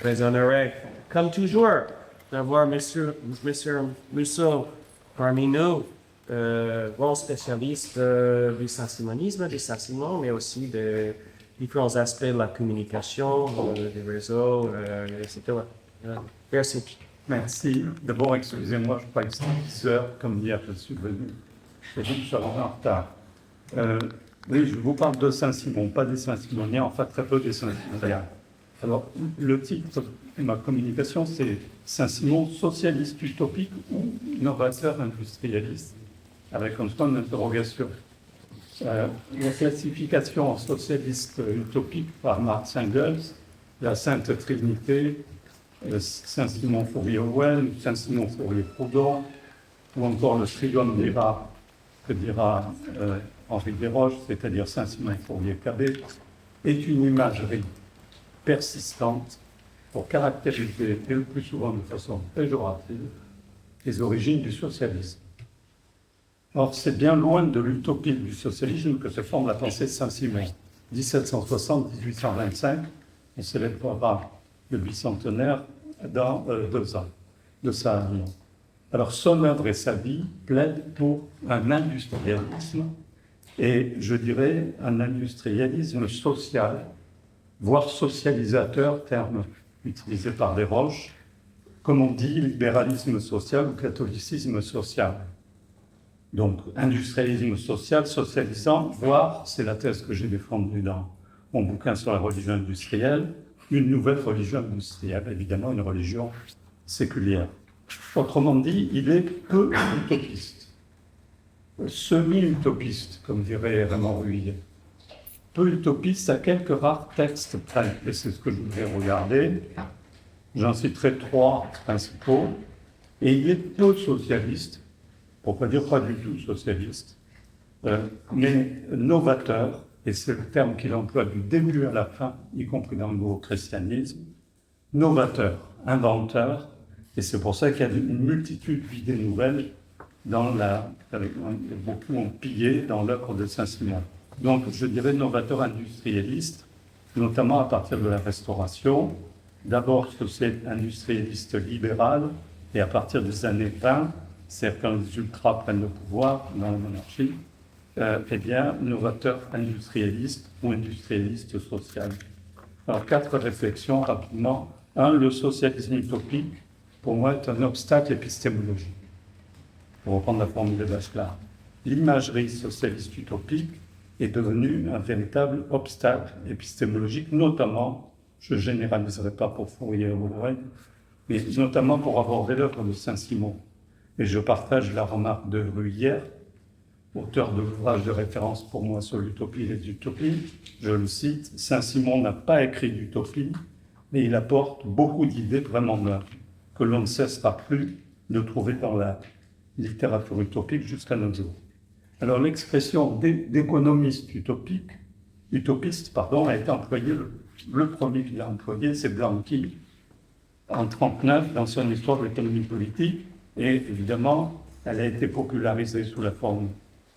Très honoré. Comme toujours, d'avoir Monsieur Musso parmi nous, bon spécialiste du saint-simonisme, du Saint-Simon, mais aussi de différents aspects de la communication, des réseaux, etc. Merci. Merci. D'abord, excusez-moi, je crois que c'est 10 heures, comme hier, je suis venu. Et donc, je suis en retard. Oui, je vous parle de Saint-Simon, pas des Saint-Simoniens, enfin très peu des Saint-Simoniens. Alors, le titre de ma communication, c'est Saint-Simon, socialiste utopique ou novateur industrialiste, avec un point d'interrogation. La classification en socialiste utopique par Marx Engels, la Sainte Trinité, Saint-Simon Fourier-Owen, Saint-Simon Fourier-Proudhon, ou encore le trium d'Héra, que dira Henri Desroches, c'est-à-dire Saint-Simon Fourier-Cabet, est une imagerie persistante pour caractériser, et le plus souvent de façon péjorative, les origines du socialisme. Or, c'est bien loin de l'utopie du socialisme que se forme la pensée de Saint-Simon. 1760-1825, on célébrera le bicentenaire dans 2 ans de sa vie. Alors, son œuvre et sa vie plaident pour un industrialisme, et je dirais un industrialisme social, voire socialisateur, terme utilisé par Desroches, comme on dit, libéralisme social ou catholicisme social. Donc, industrialisme social, socialisant, voire, c'est la thèse que j'ai défendue dans mon bouquin sur la religion industrielle, une nouvelle religion industrielle, évidemment une religion séculière. Autrement dit, il est peu utopiste, semi-utopiste, comme dirait Raymond Ruyet. Peu utopiste à quelques rares textes près, et c'est ce que je voudrais regarder. J'en citerai 3 principaux, et il est peu socialiste, pour ne pas dire pas du tout socialiste, mais novateur, et c'est le terme qu'il emploie du début à la fin, y compris dans le nouveau christianisme, novateur, inventeur, et c'est pour ça qu'il y a une multitude d'idées nouvelles beaucoup ont pillé dans l'œuvre de Saint-Simon. Donc, je dirais novateur industrialiste, notamment à partir de la Restauration, d'abord c'est industrialiste libéral, et à partir des années 20, c'est-à-dire quand les ultras prennent le pouvoir dans la monarchie, eh bien, novateur industrialiste ou industrialiste social. Alors, 4 réflexions rapidement. 1, le socialisme utopique, pour moi, est un obstacle épistémologique. Pour reprendre la formule de Bachelard, l'imagerie socialiste utopique est devenue un véritable obstacle épistémologique, notamment, je ne généraliserai pas pour Fourier-Owen, mais notamment pour aborder l'œuvre de Saint-Simon. Et je partage la remarque de Ruyère, auteur de l'ouvrage de référence pour moi sur l'utopie et les utopies. Je le cite, Saint-Simon n'a pas écrit d'utopie, mais il apporte beaucoup d'idées vraiment neuves, que l'on ne cessera plus de trouver dans la littérature utopique jusqu'à nos jours. Alors l'expression d'économiste utopiste, a été employée, le premier qui l'a employé, c'est Blanqui, en 1939, dans son histoire de l'économie politique, et évidemment, elle a été popularisée sous la forme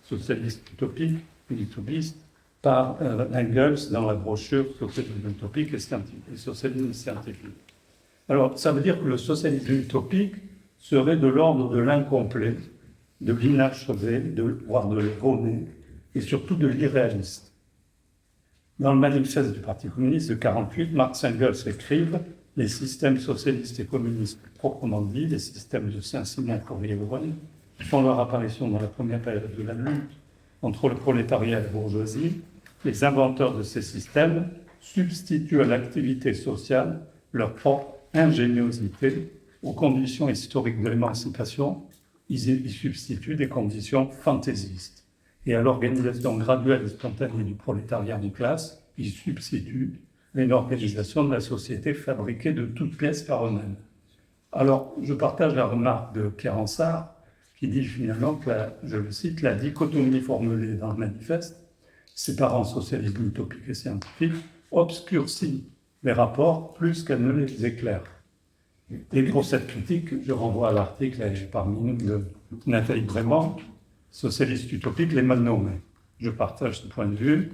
socialiste utopiste, par Engels dans la brochure Socialisme utopique et socialisme scientifique. Alors, ça veut dire que le socialisme utopique serait de l'ordre de l'incomplet, de l'inachevé, voire de l'erroné, et surtout de l'irréaliste. Dans le manifeste du Parti communiste de 1948, Marx et Engels écrivent « Les systèmes socialistes et communistes proprement dits, les systèmes de Saint-Simon, Fourier-Owen, font leur apparition dans la première période de la lutte entre le prolétariat et la bourgeoisie. Les inventeurs de ces systèmes substituent à l'activité sociale leur propre ingéniosité aux conditions historiques de l'émancipation. Ils y substituent des conditions fantaisistes. Et à l'organisation graduelle et spontanée du prolétariat de classe, ils substituent une organisation de la société fabriquée de toutes pièces par eux-mêmes. Alors, je partage la remarque de Pierre Ansart, qui dit finalement que, je le cite, la dichotomie formulée dans le manifeste, séparant socialisme utopique et scientifique, obscurcit les rapports plus qu'elle ne les éclaire. Et pour cette critique, je renvoie à l'article parmi nous de Nathalie Brément, Socialiste utopique, les mal nommés. Je partage ce point de vue.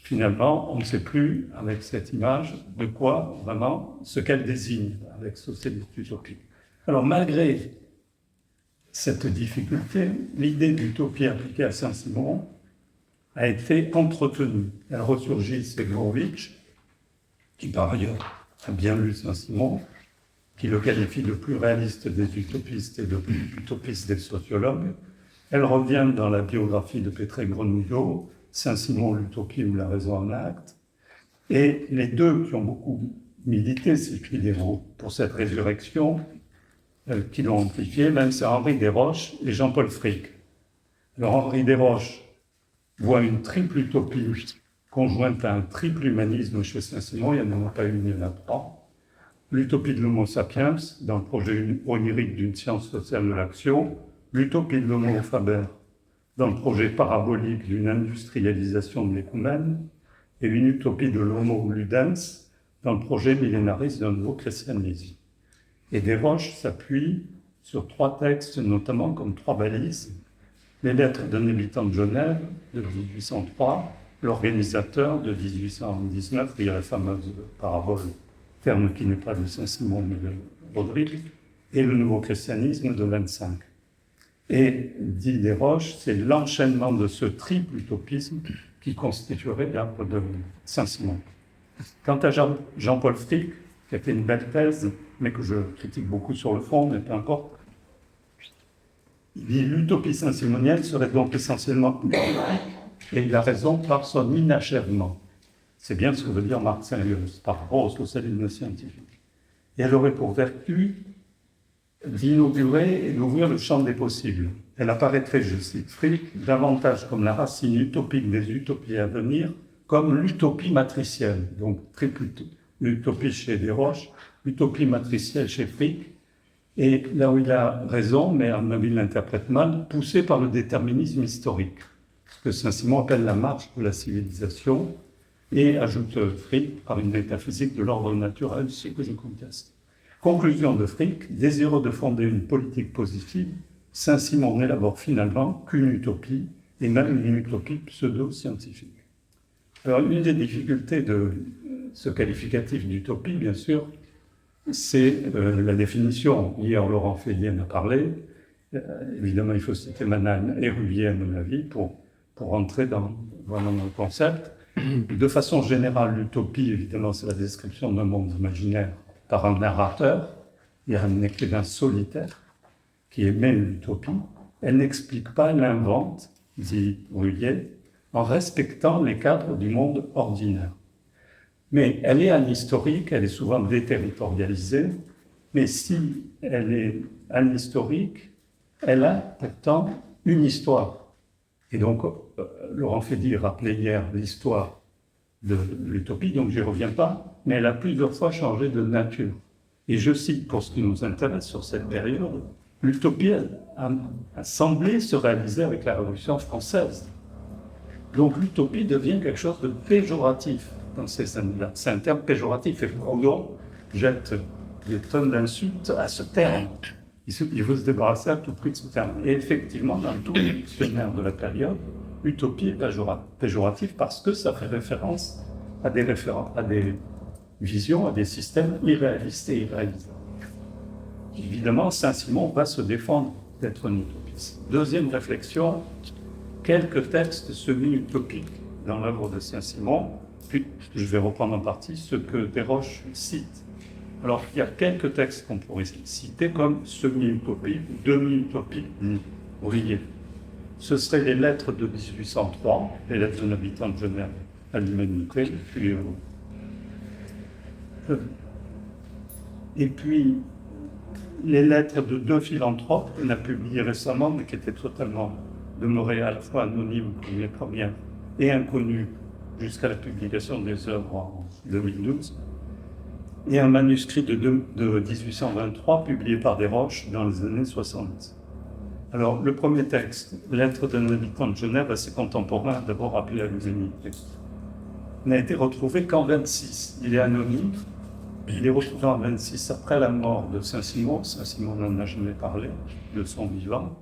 finalement, on ne sait plus, avec cette image, de quoi vraiment, ce qu'elle désigne avec socialiste utopique. Alors, malgré cette difficulté, l'idée d'utopie appliquée à Saint-Simon a été entretenue. Elle ressurgit Segovitch, qui par ailleurs a bien lu Saint-Simon, qui le qualifie de plus réaliste des utopistes et de plus utopiste des sociologues. Elle revient dans la biographie de Petre Grenouillot, Saint-Simon, l'utopie ou la raison en acte. Et les deux qui ont beaucoup milité, ces fédéraux, pour cette résurrection, qui l'ont amplifié, même c'est Henri Desroches et Jean-Paul Frick. Alors Henri Desroches voit une triple utopie conjointe à un triple humanisme chez Saint-Simon, il n'y en a pas une, il y en a trois. L'utopie de l'homo sapiens, dans le projet onirique d'une science sociale de l'action, l'utopie de l'homo faber, dans le projet parabolique d'une industrialisation de l'écoumène, et une utopie de l'homo ludens, dans le projet millénariste d'un nouveau christianisme. Et Desroches s'appuie sur trois textes, notamment comme trois balises. Les lettres d'un habitant de Genève, de 1803, l'organisateur de 1819, il y a la fameuse parabole, terme qui n'est pas de Saint-Simon mais de Rodrigue, et le nouveau christianisme de 25. Et, dit Desroches, c'est l'enchaînement de ce triple utopisme qui constituerait l'arbre de Saint-Simon. Quant à Jean-Paul Frick, qui a fait une belle thèse, mais que je critique beaucoup sur le fond, mais peu importe, il dit l'utopie saint-simonienne serait donc essentiellement utopique, et il a raison par son inachèvement. C'est bien ce que veut dire Marx Engels par rapport au socialisme scientifique. Et elle aurait pour vertu d'inaugurer et d'ouvrir le champ des possibles. Elle apparaîtrait, je cite Frick, davantage comme la racine utopique des utopies à venir, comme l'utopie matricielle, donc triple l'utopie chez Desroches, l'utopie matricielle chez Frick, et là où il a raison, mais à mon avis il l'interprète mal, poussée par le déterminisme historique, ce que Saint-Simon appelle la marche de la civilisation, et ajoute Frick par une métaphysique de l'ordre naturel, ce que je conteste. Conclusion de Frick, désireux de fonder une politique positive, Saint-Simon n'élabore finalement qu'une utopie, et même une utopie pseudo-scientifique. Alors, une des difficultés de ce qualificatif d'utopie, bien sûr, c'est la définition. Hier, Laurent Félier en a parlé. Évidemment, il faut citer Mannheim et Ruvier, à mon avis, pour rentrer dans le concept. De façon générale, l'utopie, évidemment, c'est la description d'un monde imaginaire par un narrateur, il y a un écrivain solitaire qui émet l'utopie. Elle n'explique pas, elle invente, dit Ruvier, en respectant les cadres du monde ordinaire. Mais elle est anhistorique, elle est souvent déterritorialisée, mais si elle est anhistorique, elle a pourtant une histoire. Et donc, Laurent Félier rappelait hier l'histoire de l'utopie, donc je n'y reviens pas, mais elle a plusieurs fois changé de nature. Et je cite, pour ce qui nous intéresse sur cette période, l'utopie a semblé se réaliser avec la Révolution française. Donc l'utopie devient quelque chose de péjoratif dans ces années-là. C'est un terme péjoratif, et Proudhon jette des tonnes d'insultes à ce terme. Il veut se débarrasser à tout prix de ce terme. Et effectivement, dans tous les dictionnaires de la période, utopie est péjoratif parce que ça fait référence à des visions, à des systèmes irréalistes et irréalisables. Évidemment, Saint-Simon va se défendre d'être un utopiste. Deuxième réflexion, quelques textes semi-utopiques dans l'œuvre de Saint-Simon, puis je vais reprendre en partie ce que Desroches cite. Alors, il y a quelques textes qu'on pourrait citer comme semi-utopie ou demi-utopie, Ruvier. Ce seraient les lettres de 1803, les lettres d'un habitant de Genève à l'humanité, et puis les lettres de deux philanthropes qu'on a publiées récemment, mais qui étaient totalement demeurées à la fois anonymes comme les premières et inconnues jusqu'à la publication des œuvres en 2012, et un manuscrit de 1823 publié par Desroches dans les années 60. Alors, le premier texte, Lettre d'un habitant de Genève à ses contemporains, d'abord appelé à l'humanité, n'a été retrouvé qu'en 26. Il est anonyme. Il est retrouvé en 26 après la mort de Saint-Simon. Saint-Simon n'en a jamais parlé de son vivant.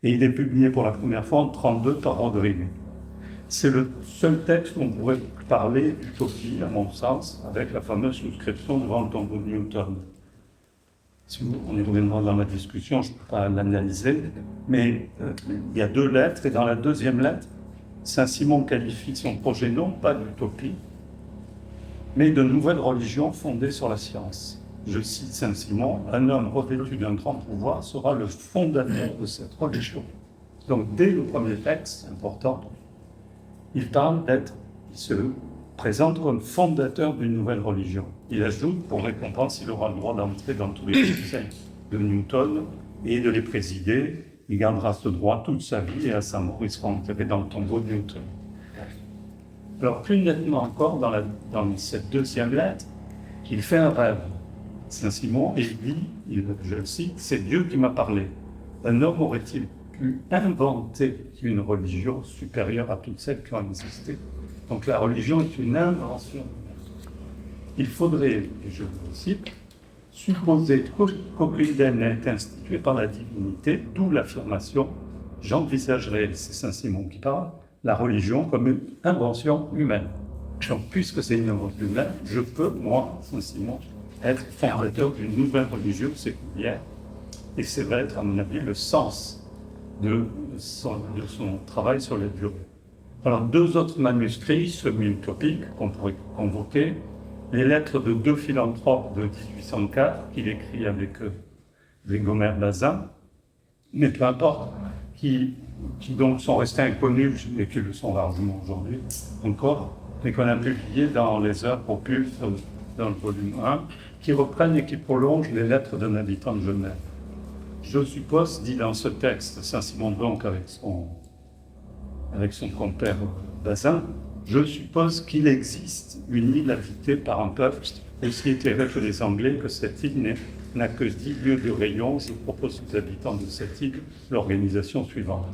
Et il est publié pour la première fois en 32 par Rodrigue. C'est le seul texte où on pourrait parler d'utopie, à mon sens, avec la fameuse souscription devant le tombeau de Newton. Si on y reviendra dans la discussion, je ne peux pas l'analyser, mais il y a 2 lettres, et dans la deuxième lettre, Saint-Simon qualifie son projet non pas d'utopie, mais de nouvelle religion fondée sur la science. Je cite Saint-Simon, « Un homme revêtu d'un grand pouvoir sera le fondateur de cette religion. » Donc dès le premier texte, important, il parle il se présente comme fondateur d'une nouvelle religion. Il ajoute, pour récompense, il aura le droit d'entrer dans tous les conseils de Newton et de les présider. Il gardera ce droit toute sa vie et à sa mort, il sera enterré dans le tombeau de Newton. Alors, plus nettement encore, dans cette deuxième lettre, il fait un rêve. Saint-Simon, et il dit, je le cite, « C'est Dieu qui m'a parlé. Un homme aurait-il pu inventer une religion supérieure à toutes celles qui ont existé ?» Donc la religion est une invention. Il faudrait, et je le cite, supposer qu'aucune d'elles n'a été instituée par la divinité, d'où l'affirmation « J'envisagerais, c'est Saint-Simon qui parle, la religion comme une invention humaine. » Donc, puisque c'est une invention humaine, je peux, moi, Saint-Simon, être fondateur d'une nouvelle religion séculière. Et c'est va être, à mon avis, le sens de son travail sur la durée. Alors, 2 autres manuscrits semi-utopiques qu'on pourrait convoquer, les lettres de 2 philanthropes de 1804 qu'il écrit avec Gomère Bazin, mais peu importe, qui donc sont restés inconnus et qui le sont largement aujourd'hui encore, mais qu'on a publié dans les œuvres Opus, dans le volume 1, qui reprennent et qui prolongent les lettres d'un habitant de Genève. Je suppose, dit dans ce texte, Saint-Simon donc avec son compère Bazin, je suppose qu'il existe une île habitée par un peuple aussi éclairé que les Anglais, que cette île n'a que 10 lieues de rayon. Je propose aux habitants de cette île l'organisation suivante.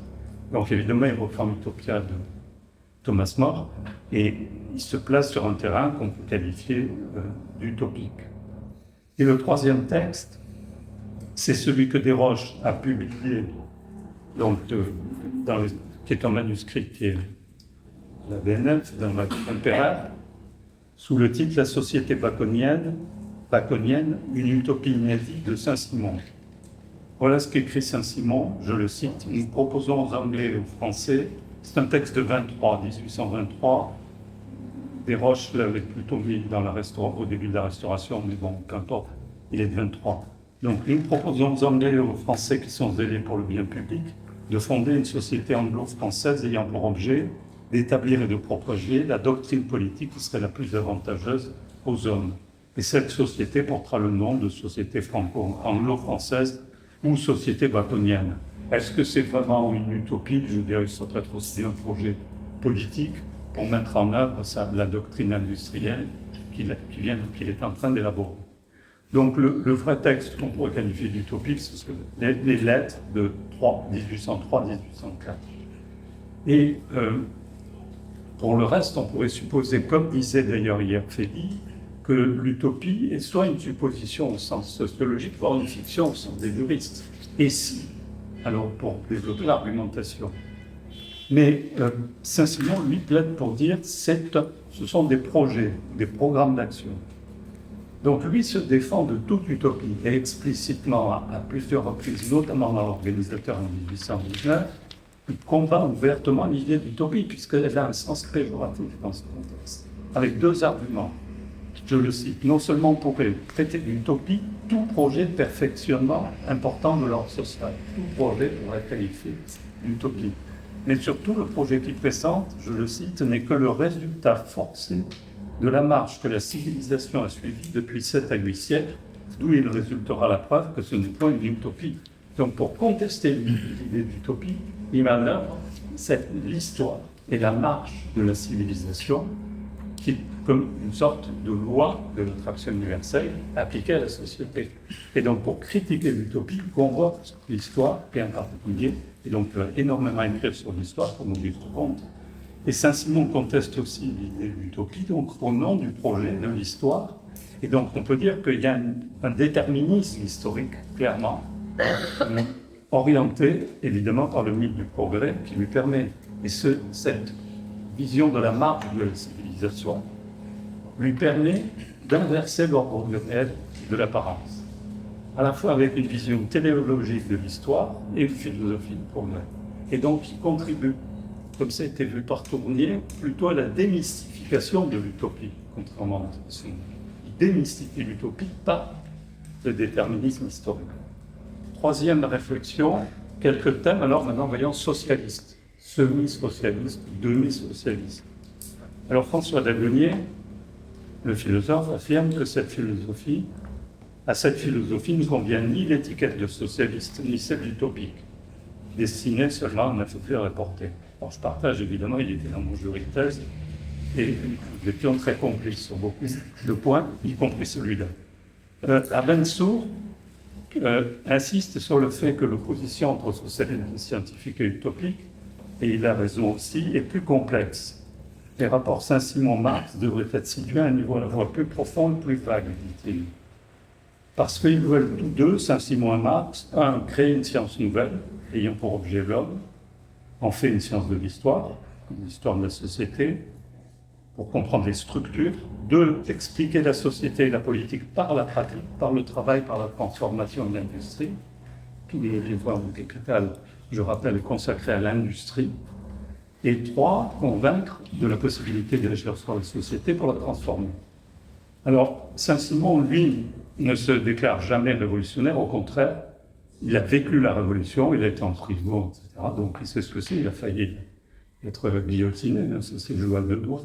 Donc évidemment, il reprend l'Utopia de Thomas More et il se place sur un terrain qu'on peut qualifier d'utopique. Et le 3e texte, c'est celui que Desroches a publié, donc qui est un manuscrit qui est la BNF, dans la Impératrice, sous le titre « La société baconienne, une utopie inédite de Saint-Simon ». Voilà ce qu'écrit Saint-Simon, je le cite, « Nous proposons aux Anglais et aux Français », c'est un texte de 1823, Desroches l'avait plutôt mis au début de la Restauration, mais bon, qu'importe, il est de 23. Donc, nous proposons aux Anglais et aux Français qui sont zélés pour le bien public de fonder une société anglo-française ayant pour objet d'établir et de propager la doctrine politique qui serait la plus avantageuse aux hommes. Et cette société portera le nom de société franco-anglo-française ou société baconienne. Est-ce que c'est vraiment une utopie? Je dirais que ça peut être aussi un projet politique pour mettre en œuvre la doctrine industrielle qu'il est en train d'élaborer. Donc le vrai texte qu'on pourrait qualifier d'utopique, c'est les lettres de 1803-1804. Et pour le reste, on pourrait supposer, comme disait d'ailleurs hier Félix, que l'utopie est soit une supposition au sens sociologique, voire une fiction au sens des juristes. Et si, alors pour développer l'argumentation. Mais Saint-Simon, lui, plaide pour dire que ce sont des projets, des programmes d'action. Donc lui se défend de toute utopie, et explicitement à plusieurs reprises, notamment dans l'Organisateur en 1819, il combat ouvertement l'idée d'utopie, puisqu'elle a un sens péjoratif dans ce contexte, avec 2 arguments. Je le cite, non seulement on pourrait traiter d'utopie tout projet de perfectionnement important de l'ordre social, tout projet pourrait être qualifié d'utopie. Mais surtout, le projet qui présente, je le cite, n'est que le résultat forcé de la marche que la civilisation a suivie depuis 7 à 8 siècles, d'où il résultera la preuve que ce n'est pas une utopie. Donc, pour contester l'idée d'utopie, il met en œuvre l'histoire et la marche de la civilisation qui est comme une sorte de loi de notre action universelle appliquée à la société. Et donc, pour critiquer l'utopie, il convoque l'histoire, et en particulier, et donc énormément écrire sur l'histoire pour nous dire compte. Et Saint-Simon conteste aussi l'idée d'utopie, donc au nom du projet de l'histoire. Et donc, on peut dire qu'il y a un déterminisme historique, clairement, orienté, évidemment, par le mythe du progrès qui lui permet. Et cette vision de la marche de la civilisation, lui permet d'inverser l'ordre réel de l'apparence, à la fois avec une vision téléologique de l'histoire et une philosophie du progrès. Et donc, il contribue, comme ça a été vu par Tournier, plutôt à la démystification de l'utopie, contrairement à Anderson. Il démystifie l'utopie par le déterminisme historique. Troisième réflexion, quelques thèmes, alors maintenant voyons socialiste, semi-socialiste, demi-socialiste. Alors François Daguenier, le philosophe, affirme que à cette philosophie ne convient ni l'étiquette de socialiste, ni celle d'utopique, destinée seulement à m'affaiblir et porter. Alors je partage évidemment, il était dans mon jury de thèse, et nous étions très complices sur beaucoup de points, y compris celui-là. Abensour insiste sur le fait que l'opposition entre socialisme scientifique et utopique, et il a raison aussi, est plus complexe. Les rapports Saint-Simon-Marx devraient être situés à un niveau à la fois plus profond et plus vague, dit-il. Parce qu'ils veulent tous deux, Saint-Simon et Marx, un, créer une science nouvelle, ayant pour objet l'homme, en fait une science de l'histoire de la société, pour comprendre les structures. Deux, expliquer la société et la politique par la pratique, par le travail, par la transformation de l'industrie. Tous les voies du capital, je rappelle, consacrées à l'industrie. Et trois, convaincre de la possibilité d'agir sur la société pour la transformer. Alors, Saint-Simon, lui, ne se déclare jamais révolutionnaire, au contraire, il a vécu la révolution, il a été en prison, etc. Donc il sait ce que c'est, il a failli être guillotiné, ça c'est le joual de doigt,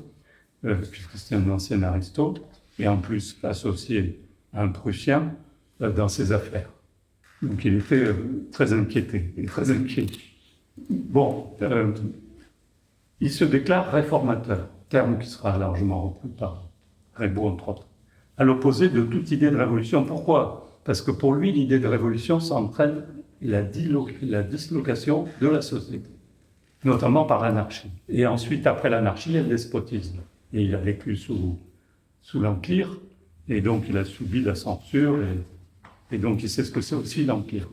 puisque c'était un ancien aristote, et en plus associé à un Prussien dans ses affaires. Donc il était très inquiété, très inquiet. Bon, il se déclare réformateur, terme qui sera largement repris par Raybaud, entre autres, à l'opposé de toute idée de révolution. Pourquoi ? Parce que pour lui, l'idée de révolution, ça entraîne la dislocation de la société, notamment par l'anarchie. Et ensuite, après l'anarchie, il y a le despotisme. Et il a vécu sous l'Empire, et donc il a subi la censure, et donc il sait ce que c'est aussi l'Empire.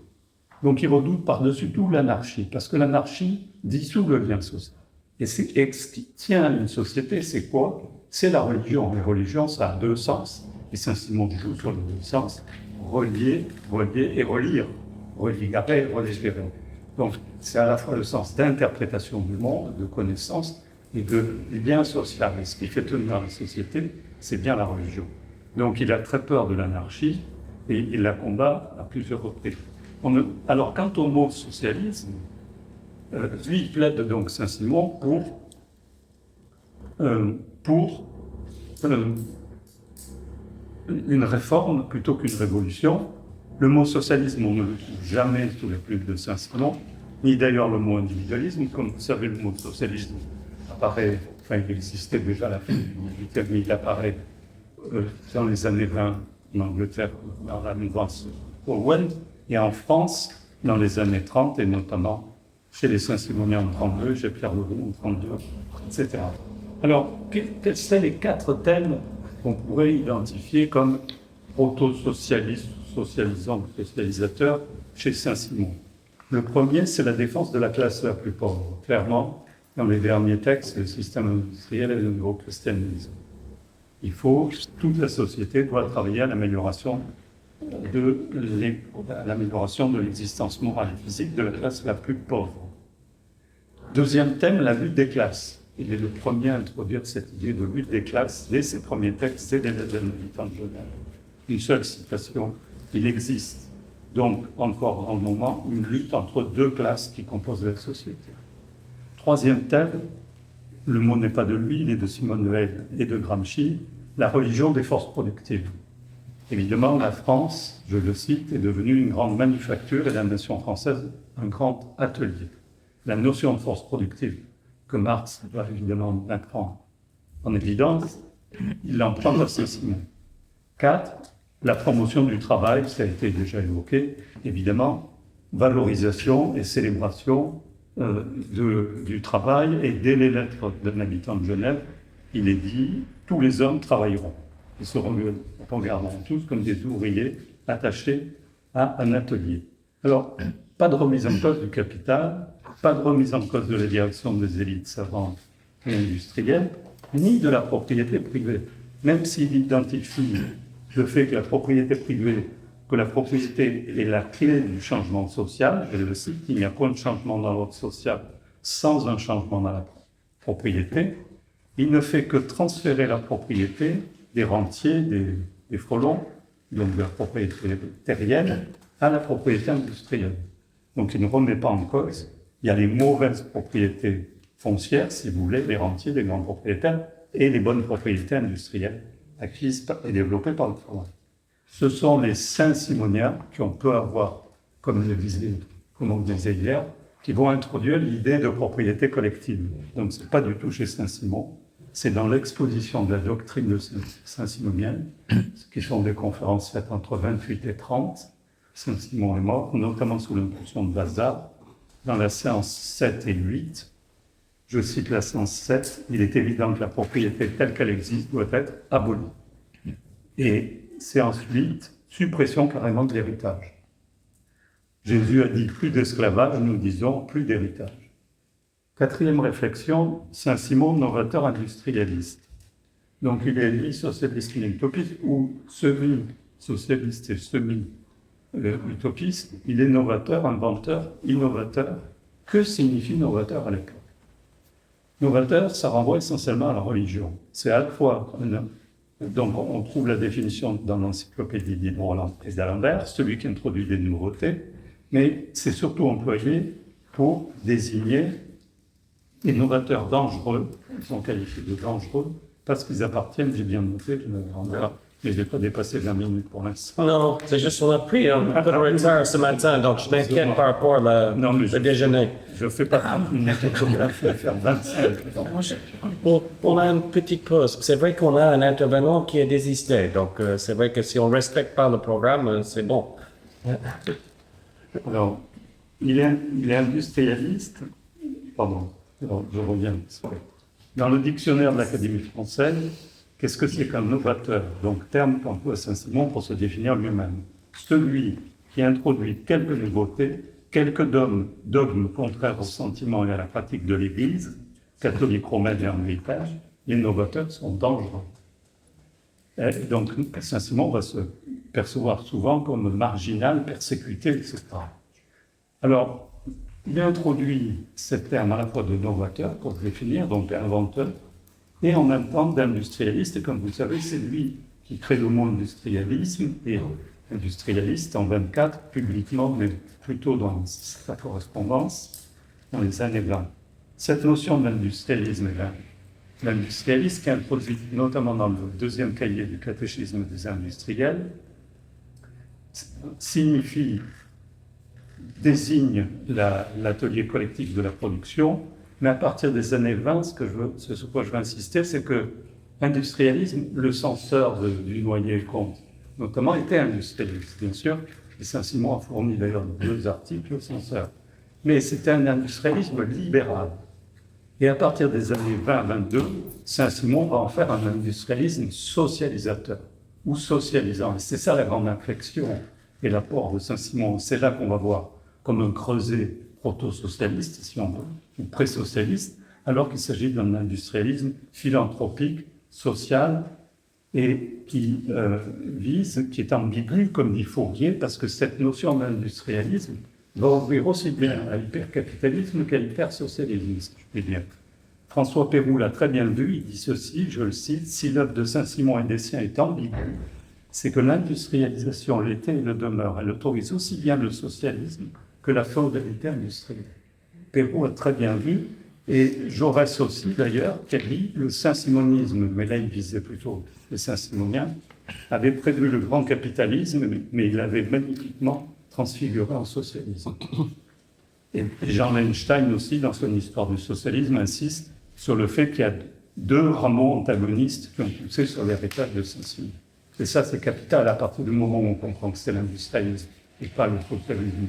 Donc il redoute par-dessus tout l'anarchie, parce que l'anarchie dissout le lien social. Et ce qui tient à une société, c'est quoi ? C'est la religion. La religion, ça a deux sens, et Saint-Simon joue sur le sens, relier et relire, religarer, relégérer. Donc c'est à la fois le sens d'interprétation du monde, de connaissance, et de lien social. Et ce qui fait tenir la société, c'est bien la religion. Donc il a très peur de l'anarchie, et il la combat à plusieurs reprises. Alors quant au mot socialisme, lui il plaide donc Saint-Simon pour une réforme plutôt qu'une révolution. Le mot socialisme, on ne le trouve jamais sous les plumes de Saint-Simon, ni d'ailleurs le mot individualisme. Comme vous savez, le mot socialisme apparaît, enfin il existait déjà à la fin du XVIIIe, mais il apparaît dans les années 20 en Angleterre, dans la mouvance Orwell, et en France dans les années 30, et notamment chez les Saint-Simoniens en 32, chez Pierre Leroux en 32, etc. Alors, quels seraient les quatre thèmes qu'on pourrait identifier comme proto-socialistes, socialisants, socialisateurs chez Saint-Simon? Le premier, c'est la défense de la classe la plus pauvre. Clairement, dans les derniers textes, le système industriel et le nouveau christianisme. Toute la société doit travailler à l'amélioration de l'existence morale et physique de la classe la plus pauvre. Deuxième thème, la lutte des classes. Il est le premier à introduire cette idée de lutte des classes dès ses premiers textes, dès les militants de Genève. Une seule citation, il existe donc encore en moment une lutte entre deux classes qui composent la société. Troisième thème, le mot n'est pas de lui, il est de Simone Weil et de Gramsci, la religion des forces productives. Évidemment, la France, je le cite, est devenue une grande manufacture et la nation française un grand atelier. La notion de force productive que Marx doit évidemment mettre en évidence, il l'emprunte à Saint-Simon. 4. La promotion du travail, ça a été déjà évoqué, évidemment, valorisation et célébration du travail, et dès les lettres d'un habitant de Genève, il est dit « tous les hommes travailleront ». Ils se regarderont tous comme des ouvriers attachés à un atelier. Alors, pas de remise en cause du capital, pas de remise en cause de la direction des élites savantes et industrielle, ni de la propriété privée. Même s'il identifie le fait que la propriété privée, que la propriété est la clé du changement social, je le cite, il n'y a point de changement dans l'ordre social sans un changement dans la propriété, il ne fait que transférer la propriété des rentiers, des frelons, donc de la propriété terrienne, à la propriété industrielle. Donc il ne remet pas en cause, il y a les mauvaises propriétés foncières, si vous voulez, les rentiers, les grands propriétaires, et les bonnes propriétés industrielles, acquises et développées par le travail. Ce sont les Saint-Simoniens qu'on peut avoir, comme on disait hier, qui vont introduire l'idée de propriété collective. Donc ce n'est pas du tout chez Saint-Simon, c'est dans l'exposition de la doctrine de Saint-Simonienne, qui sont des conférences faites entre 28 et 30. Saint-Simon est mort, notamment sous l'impulsion de Bazard, dans la séance 7 et 8. Je cite la séance 7, il est évident que la propriété telle qu'elle existe doit être abolie. Et séance 8, suppression carrément de l'héritage. Jésus a dit plus d'esclavage, nous disons plus d'héritage. Quatrième réflexion, Saint-Simon, novateur industrialiste. Donc il est ni socialiste ni utopiste, ou semi-socialiste et semi-utopiste. Il est novateur, inventeur, innovateur. Que signifie novateur à l'époque? Novateur, ça renvoie essentiellement à la religion. C'est à la fois donc on trouve la définition dans l'encyclopédie d'Hydro-Roland et d'Alembert, celui qui introduit des nouveautés, mais c'est surtout employé pour désigner les novateurs dangereux. Ils sont qualifiés de dangereux parce qu'ils appartiennent, j'ai bien noté, mais je n'ai pas dépassé 20 minutes pour l'instant. Non, c'est juste qu'on a pris un peu de retard ce matin, donc je m'inquiète par rapport au déjeuner. Je ne fais pas une cartographie, je vais faire 25. On a une petite pause. C'est vrai qu'on a un intervenant qui a désisté, donc c'est vrai que si on ne respecte pas le programme, c'est bon. Alors, il est industrialiste. Pardon, alors, je reviens. Dans le dictionnaire de l'Académie française, qu'est-ce que c'est qu'un novateur? Donc, terme qu'emploie Saint-Simon pour se définir lui-même. Celui qui introduit quelques nouveautés, quelques dogmes contraires aux sentiments et à la pratique de l'Église, catholique, romaine et en héritage, les novateurs sont dangereux. Et donc, Saint-Simon va se percevoir souvent comme marginal, persécuté, etc. Alors, il introduit ce terme à la fois de novateur pour se définir, donc inventeur, et en même temps d'industrialiste. Et comme vous le savez, c'est lui qui crée le mot industrialisme, et industrialiste en 24, publiquement, mais plutôt dans sa correspondance, dans les années 20. Cette notion d'industrialisme, l'industrialiste qui est introduit notamment dans le deuxième cahier du catéchisme des industriels, désigne l'atelier collectif de la production, mais à partir des années 20, ce sur quoi je veux insister, c'est que l'industrialisme, le censeur du Noyer-Comte, notamment, était industrialiste, bien sûr, et Saint-Simon a fourni d'ailleurs 2 articles au censeur. Mais c'était un industrialisme libéral. Et à partir des années 20-22, Saint-Simon va en faire un industrialisme socialisateur, ou socialisant. Et c'est ça la grande inflexion et l'apport de Saint-Simon. C'est là qu'on va voir comme un creuset proto-socialiste, si on veut, ou pré-socialiste, alors qu'il s'agit d'un industrialisme philanthropique, social, et qui qui est ambigu, comme dit Fourier, parce que cette notion d'industrialisme va ouvrir aussi bien à l'hypercapitalisme qu'à l'hypersocialisme, si je puis dire. François Pérou l'a très bien vu, il dit ceci, je le cite, « Si l'œuvre de Saint-Simon et des siens est ambiguë, c'est que l'industrialisation l'était et le demeure. Elle autorise aussi bien le socialisme que la féodalité industrielle. » Pérou a très bien vu, et Jaurès aussi d'ailleurs, qui a dit le saint-simonisme, mais là il visait plutôt les saint-simoniens, avait prévu le grand capitalisme, mais il l'avait magnifiquement transfiguré en socialisme. Et Jean Einstein aussi, dans son histoire du socialisme, insiste sur le fait qu'il y a 2 rameaux antagonistes qui ont poussé sur l'héritage de Saint-Simon. Et ça, c'est capital à partir du moment où on comprend que c'est l'industrialisme et pas le socialisme.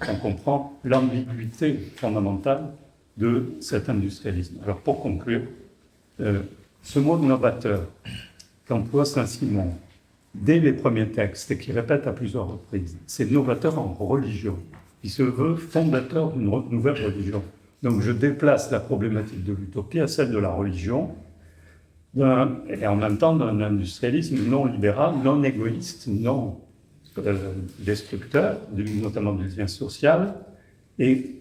On comprend l'ambiguïté fondamentale de cet industrialisme. Alors, pour conclure, ce mot de novateur qu'emploie Saint-Simon dès les premiers textes et qui répète à plusieurs reprises, c'est novateur en religion. Il se veut fondateur d'une nouvelle religion. Donc je déplace la problématique de l'utopie à celle de la religion, et en même temps d'un industrialisme non libéral, non égoïste, non destructeur, notamment du lien social, et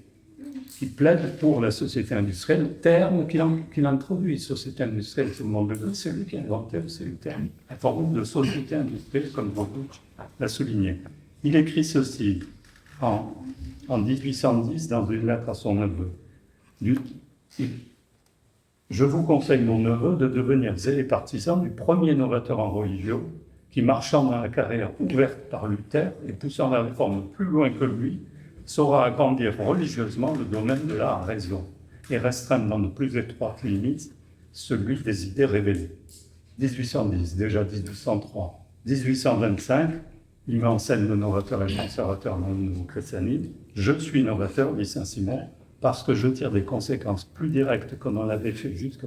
qui plaide pour la société industrielle, terme qu'il introduit. Société industrielle, tout le monde le dit, c'est lui qui a inventé le terme, la formule de société industrielle, comme Bourdieu l'a souligné. Il écrit ceci en 1810 dans une lettre à son neveu. Je vous conseille, mon neveu, de devenir zélé partisan du premier novateur en religion qui, marchant dans la carrière ouverte par Luther et poussant la réforme plus loin que lui, saura agrandir religieusement le domaine de la raison et restreindre dans de plus étroites limites celui des idées révélées. 1810, déjà 1803, 1825, il met en scène le novateur et le conservateur dans le nouveau christianisme. Je suis novateur, dit Saint-Simon, parce que je tire des conséquences plus directes qu'on en avait fait jusqu'à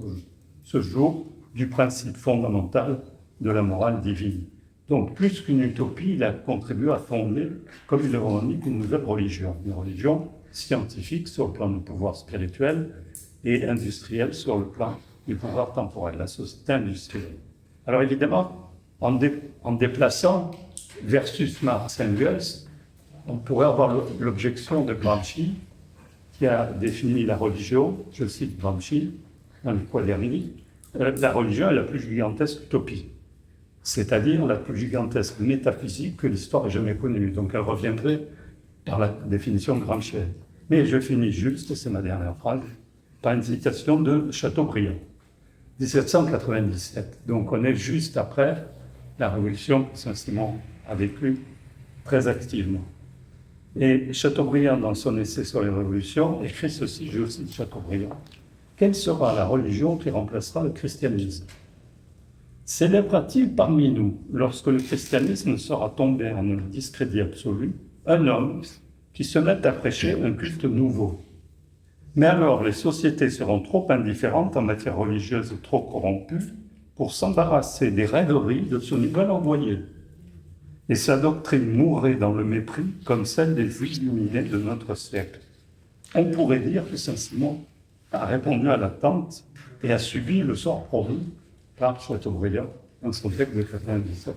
ce jour du principe fondamental de la morale divine. Donc, plus qu'une utopie, il a contribué à fonder, comme il le revendique, une nouvelle religion. Une religion scientifique sur le plan du pouvoir spirituel et industriel sur le plan du pouvoir temporel, la société industrielle. Alors évidemment, en déplaçant versus Marx Engels, on pourrait avoir l'objection de Gramsci, qui a défini la religion, je cite Gramsci, dans le Quaderni, la religion est la plus gigantesque utopie, c'est-à-dire la plus gigantesque métaphysique que l'histoire ait jamais connue. Donc elle reviendrait par la définition gramscienne. Mais je finis juste, c'est ma dernière phrase, par une citation de Chateaubriand, 1797. Donc on est juste après la révolution que Saint-Simon a vécue très activement. Et Chateaubriand, dans son essai sur les révolutions, écrit ceci, je cite Chateaubriand: « Quelle sera la religion qui remplacera le christianisme ? Célébrera-t-il parmi nous, lorsque le christianisme sera tombé en un discrédit absolu, un homme qui se mette à prêcher un culte nouveau ? Mais alors les sociétés seront trop indifférentes en matière religieuse et trop corrompues pour s'embarrasser des rêveries de ce nouvel envoyé. Et sa doctrine mourrait dans le mépris comme celle des illuminés de notre siècle. » On pourrait dire que Saint-Simon a répondu à l'attente et a subi le sort promis par Chateaubriand dans son texte de 1997.